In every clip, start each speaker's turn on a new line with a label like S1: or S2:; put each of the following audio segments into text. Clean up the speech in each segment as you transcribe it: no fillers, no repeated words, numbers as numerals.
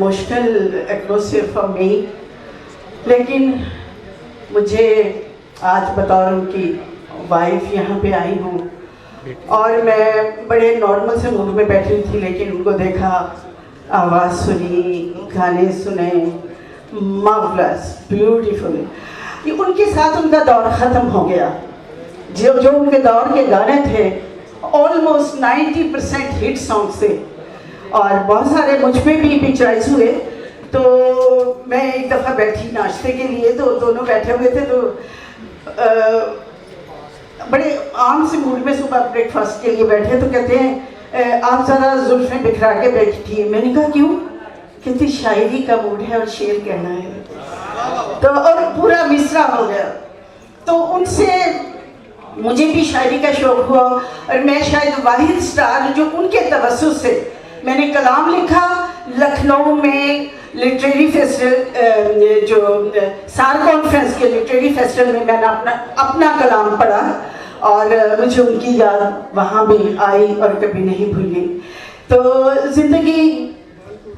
S1: Emotional atmosphere for me, लेकिन मुझे आज बतौर उनकी वाइफ यहाँ पे आई हूँ और मैं बड़े नॉर्मल से मूड में बैठी थी, लेकिन उनको देखा, आवाज़ सुनी, गाने सुने, मार्वलस, ब्यूटीफुल। ये उनके साथ उनका दौर ख़त्म हो गया। जो उनके दौर के गाने थे ऑलमोस्ट 90% हिट सॉन्ग थे और बहुत सारे मुझ पे भी पिक्चराइज हुए। तो मैं एक दफ़ा बैठी नाश्ते के लिए, तो दोनों बैठे हुए थे, तो बड़े आम से मूड में सुबह ब्रेकफास्ट के लिए बैठे, तो कहते हैं आप ज़रा जुल्फ़ें बिखरा के बैठिए। मैंने कहा क्यों? कहती शायरी का मूड है और शेर कहना है। तो और पूरा मिसरा हो गया। तो उनसे मुझे भी शायरी का शौक़ हुआ और मैं शायद वाहिद स्टार जो उनके तवज्जुह से मैंने कलाम लिखा। लखनऊ में लिटरेरी फेस्टिवल, जो सार कॉन्फ्रेंस के लिटरेरी फेस्टिवल में मैंने अपना कलाम पढ़ा और मुझे उनकी याद वहाँ भी आई और कभी नहीं भूली। तो ज़िंदगी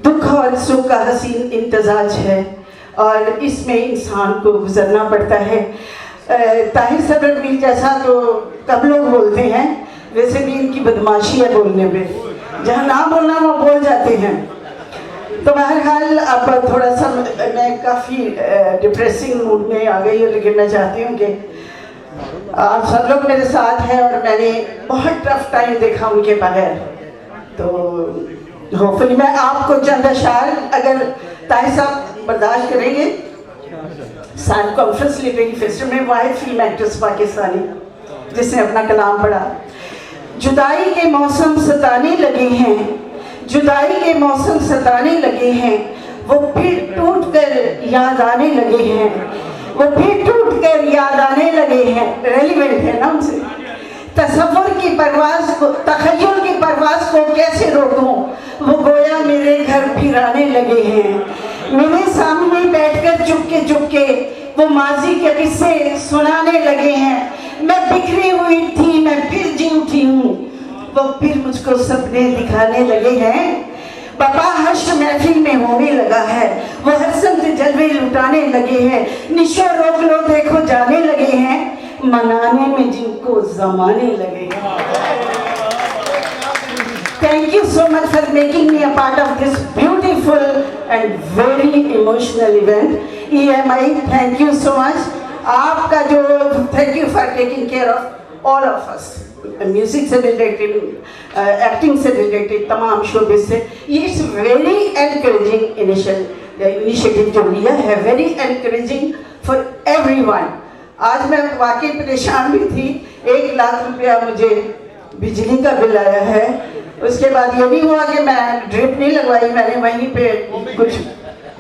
S1: दुख और सुख का हसीन इम्तजाज है और इसमें इंसान को गुजरना पड़ता है। ताहिर सदर भी जैसा तो कब लोग बोलते हैं, वैसे भी इनकी बदमाशी है बोलने में, जहाँ ना बोलना वो बोल जाते हैं। तो बहरहाल अब थोड़ा सा मैं काफ़ी डिप्रेसिंग मूड में आ गई हूँ, लेकिन मैं चाहती हूँ कि आप सब लोग मेरे साथ हैं और मैंने बहुत टफ टाइम देखा उनके बगैर। तो होपफुली मैं आपको चंद अशार अगर ताहिर साहब बर्दाश्त करेंगे। सार कॉन्फ्रेंस लिटरेरी फेस्टिवल में वाहिद फिल्म एक्ट्रेस पाकिस्तानी जिसने अपना कलाम पढ़ा। जुदाई के मौसम सताने लगे हैं, जुदाई के मौसम सताने लगे हैं, वो फिर टूट कर याद आने लगे हैं, वो फिर टूट कर याद आने लगे हैं। रेलिवेंट है ना उनसे। तसव्वुर की परवाज़ को, तख़य्युल की परवाज़ को कैसे रोकूं, वो गोया मेरे घर फिर आने लगे हैं। मेरे सामने बैठकर चुपके चुपके वो माजी के किस्से सुनाने लगे हैं। मैं बिखरी हुई थी, मैं फिर जी उठी हूँ, वो फिर मुझको सपने दिखाने लगे हैं। बाबा हर्ष महफिल में होने लगा है, वो हर समझ जलवे लुटाने लगे हैं। निशो रोक लो देखो जाने लगे हैं, मनाने में जिनको जमाने लगे हैं। Thank you so much for making me a part of this beautiful and very emotional event. EMI, thank you so much. आपका जो thank you for taking care of all of us. Music से related, acting से related, तमाम शोबे से। ये it's very encouraging initiative जो लिया है, वेरी एनकरेजिंग फॉर एवरीवन। आज मैं वाकई परेशान भी थी। 1 लाख रुपया मुझे बिजली का बिल आया है। उसके बाद ये भी हुआ कि मैं ड्रिप नहीं लगवाई, मैंने वहीं पे कुछ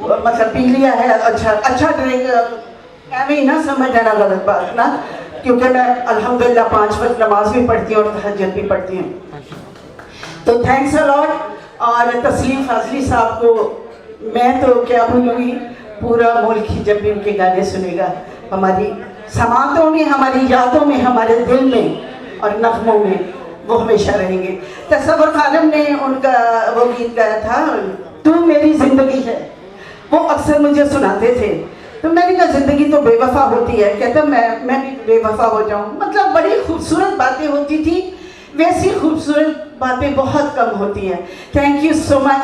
S1: मतलब पी लिया है। अच्छा ड्रिंक ऐਵੇਂ ही ना समझ लेना गलत बात ना, क्योंकि मैं अल्हम्दुलिल्लाह 5 वक्त नमाज भी पढ़ती हूँ और तहज्जुद भी पढ़ती हूँ। तो थैंक्स अ लॉट। और तस्लीम फाजली साहब को मैं तो क्या भूलूँगी, पूरा मुल्क ही जब भी उनके गाने सुनेगा हमारी समातों में, हमारी यादों में, हमारे दिल में और नग़्मों में वो हमेशा रहेंगे। तसव्वुर खानम ने उनका वो गीत गाया था, तू मेरी ज़िंदगी है, वो अक्सर मुझे सुनाते थे। तो मैंने कहा ज़िंदगी तो बेवफा होती है। कहता मैं भी बेवफा हो जाऊँ। मतलब बड़ी खूबसूरत बातें होती थी, वैसी खूबसूरत बातें बहुत कम होती हैं। Thank you so much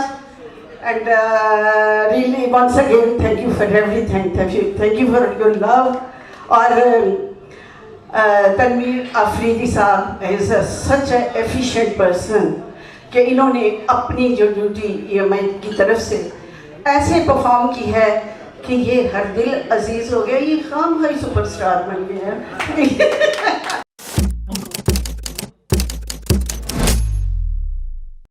S1: and really once again thank you for everything. Thank you for your love. और Tanveer Afridi sahab is such a efficient person कि इन्होंने अपनी जो ड्यूटी EMI की तरफ से ऐसे परफॉर्म की है कि ये हर दिल अजीज़ हो गया। ये खाम खाई सुपरस्टार बन गया है।